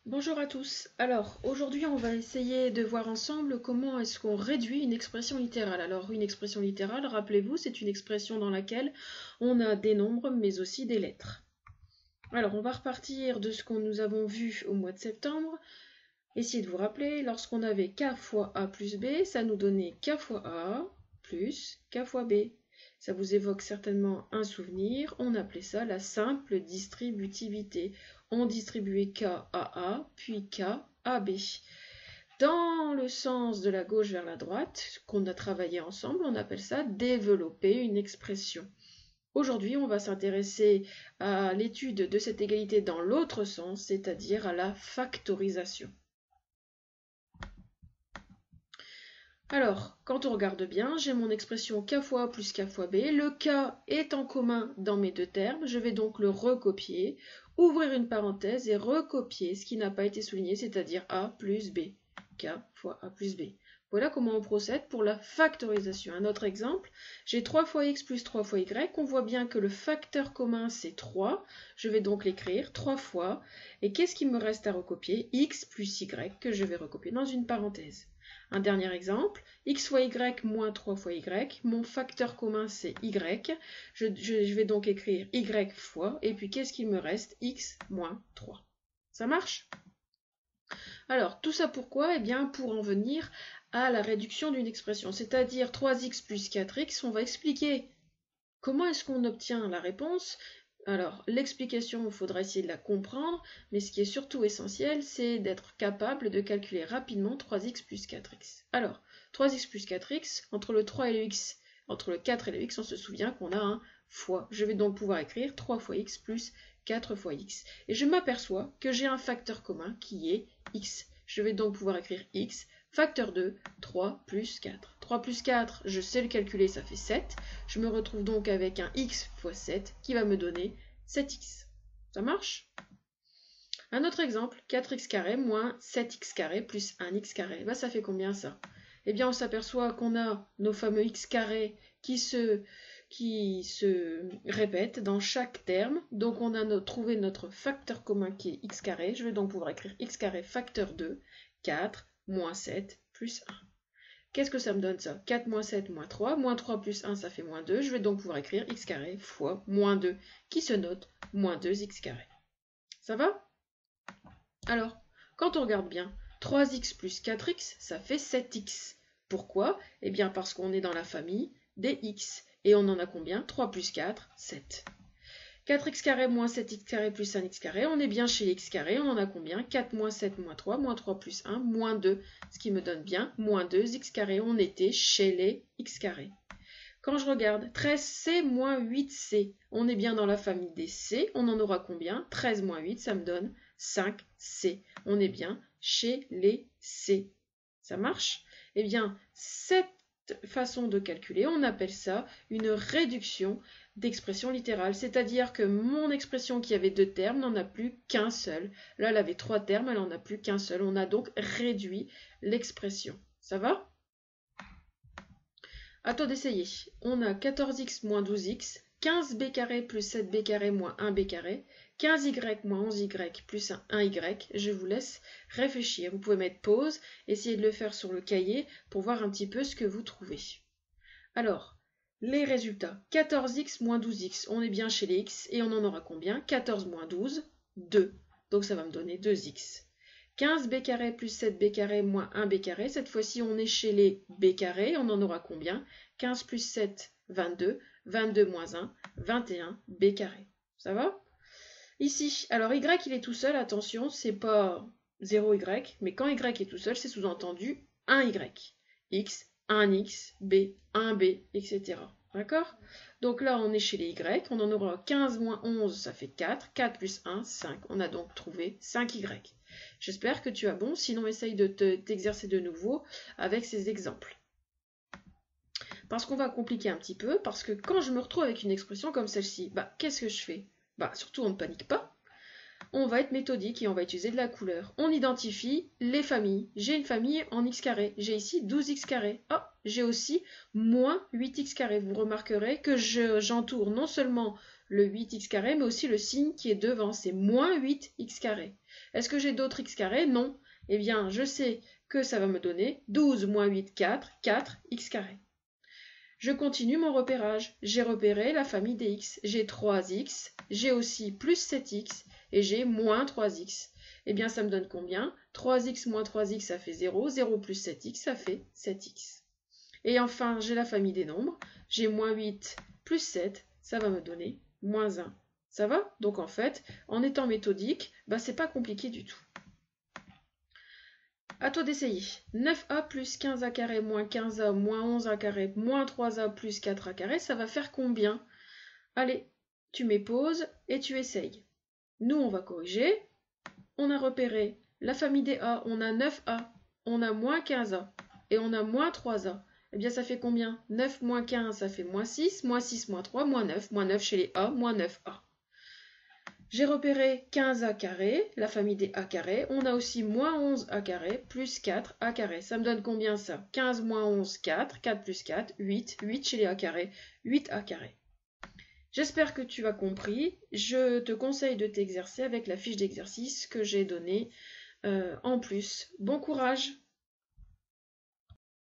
Bonjour à tous. Alors, aujourd'hui, on va essayer de voir ensemble comment est-ce qu'on réduit une expression littérale. Alors, une expression littérale, rappelez-vous, c'est une expression dans laquelle on a des nombres, mais aussi des lettres. Alors, on va repartir de ce que nous avons vu au mois de septembre. Essayez de vous rappeler, lorsqu'on avait k fois a plus b, ça nous donnait k fois a plus k fois b. Ça vous évoque certainement un souvenir, on appelait ça la simple distributivité. On distribuait k à a, puis k à b. Dans le sens de la gauche vers la droite, qu'on a travaillé ensemble, on appelle ça développer une expression. Aujourd'hui, on va s'intéresser à l'étude de cette égalité dans l'autre sens, c'est-à-dire à la factorisation. Alors, quand on regarde bien, j'ai mon expression k fois a plus k fois b. Le k est en commun dans mes deux termes. Je vais donc le recopier, ouvrir une parenthèse et recopier ce qui n'a pas été souligné, c'est-à-dire a plus b. K fois a plus b. Voilà comment on procède pour la factorisation. Un autre exemple, j'ai 3 fois x plus 3 fois y. On voit bien que le facteur commun, c'est 3. Je vais donc l'écrire 3 fois. Et qu'est-ce qui me reste à recopier? X plus y que je vais recopier dans une parenthèse. Un dernier exemple, x fois y moins 3 fois y, mon facteur commun c'est y, je vais donc écrire y fois, et puis qu'est-ce qu'il me reste? X moins 3. Ça marche? Alors, tout ça pourquoi? Eh bien, pour en venir à la réduction d'une expression, c'est-à-dire 3x plus 4x, on va expliquer comment est-ce qu'on obtient la réponse. Alors, l'explication, il faudra essayer de la comprendre, mais ce qui est surtout essentiel, c'est d'être capable de calculer rapidement 3x plus 4x. Alors, 3x plus 4x, entre le 3 et le x, entre le 4 et le x, on se souvient qu'on a un fois. Je vais donc pouvoir écrire 3 fois x plus 4 fois x. Et je m'aperçois que j'ai un facteur commun qui est x. Je vais donc pouvoir écrire x facteur 2, 3 plus 4. 3 plus 4, je sais le calculer, ça fait 7. Je me retrouve donc avec un x fois 7 qui va me donner 7x. Ça marche? Un autre exemple, 4x carré moins 7x carré plus 1x carré. Ça fait combien ça? Eh bien, on s'aperçoit qu'on a nos fameux x carrés qui se répètent dans chaque terme. Donc, on a trouvé notre facteur commun qui est x carré. Je vais donc pouvoir écrire x carré facteur 2, 4 moins 7 plus 1. Qu'est-ce que ça me donne ça? 4 moins 7 moins 3. Moins 3 plus 1, ça fait moins 2. Je vais donc pouvoir écrire x carré fois moins 2, qui se note moins 2x carré. Ça va? Alors, quand on regarde bien, 3x plus 4x, ça fait 7x. Pourquoi? Eh bien parce qu'on est dans la famille des x. Et on en a combien? 3 plus 4, 7. 4x carré moins 7x carré plus 1x carré, on est bien chez x carré, on en a combien? 4 moins 7 moins 3 plus 1, moins 2, ce qui me donne bien moins 2x carré, on était chez les x carrés. Quand je regarde 13c moins 8c, on est bien dans la famille des c, on en aura combien? 13 moins 8, ça me donne 5c, on est bien chez les c. Ça marche? Eh bien, cette façon de calculer, on appelle ça une réduction d'expression littérale, c'est-à-dire que mon expression qui avait deux termes n'en a plus qu'un seul. Là, elle avait trois termes, elle n'en a plus qu'un seul. On a donc réduit l'expression. Ça va? À toi d'essayer. On a 14x moins 12x, 15b carré plus 7b carré moins 1b carré, 15y moins 11y plus 1y. Je vous laisse réfléchir. Vous pouvez mettre pause, essayer de le faire sur le cahier pour voir un petit peu ce que vous trouvez. Alors, les résultats. 14x moins 12x, on est bien chez les x et on en aura combien? 14 moins 12, 2. Donc ça va me donner 2x. 15b carré plus 7b carré moins 1b carré, cette fois-ci on est chez les b carrés, on en aura combien? 15 plus 7, 22, 22 moins 1, 21 b carré. Ça va? Ici, alors y il est tout seul, attention, c'est pas 0y, mais quand y est tout seul, c'est sous-entendu 1y. X, 1x, b, 1b, etc. D'accord? Donc là, on est chez les y, on en aura 15 moins 11, ça fait 4, 4 plus 1, 5. On a donc trouvé 5y. J'espère que tu as bon, sinon essaye de t'exercer de nouveau avec ces exemples. Parce qu'on va compliquer un petit peu, parce que quand je me retrouve avec une expression comme celle-ci, qu'est-ce que je fais? Surtout on ne panique pas. On va être méthodique et on va utiliser de la couleur. On identifie les familles. J'ai une famille en x carré. J'ai ici 12x carré. J'ai aussi moins 8x carré. Vous remarquerez que j'entoure non seulement le 8x carré, mais aussi le signe qui est devant. C'est moins 8x carré. Est-ce que j'ai d'autres x carrés? Non. Eh bien, je sais que ça va me donner 12 moins 8, 4, 4x carré. Je continue mon repérage. J'ai repéré la famille des x. J'ai 3x, j'ai aussi plus 7x et j'ai moins 3x. Eh bien, ça me donne combien? 3x moins 3x, ça fait 0. 0 plus 7x, ça fait 7x. Et enfin, j'ai la famille des nombres. J'ai moins 8 plus 7, ça va me donner moins 1. Ça va? Donc en fait, en étant méthodique, c'est pas compliqué du tout. À toi d'essayer. 9a plus 15a carré moins 15a moins 11a carré moins 3a plus 4a carré, ça va faire combien? Allez, tu mets pause et tu essayes. Nous, on va corriger. On a repéré la famille des a, on a 9a, on a moins 15a et on a moins 3a. Eh bien, ça fait combien? 9 moins 15, ça fait moins 6 moins 3, moins 9 chez les a, moins 9a. J'ai repéré 15a carré, la famille des a carré. On a aussi moins 11a carré plus 4a carré. Ça me donne combien ça? 15 moins 11, 4. 4 plus 4, 8. 8 chez les a carré, 8a carré. J'espère que tu as compris. Je te conseille de t'exercer avec la fiche d'exercice que j'ai donnée en plus. Bon courage!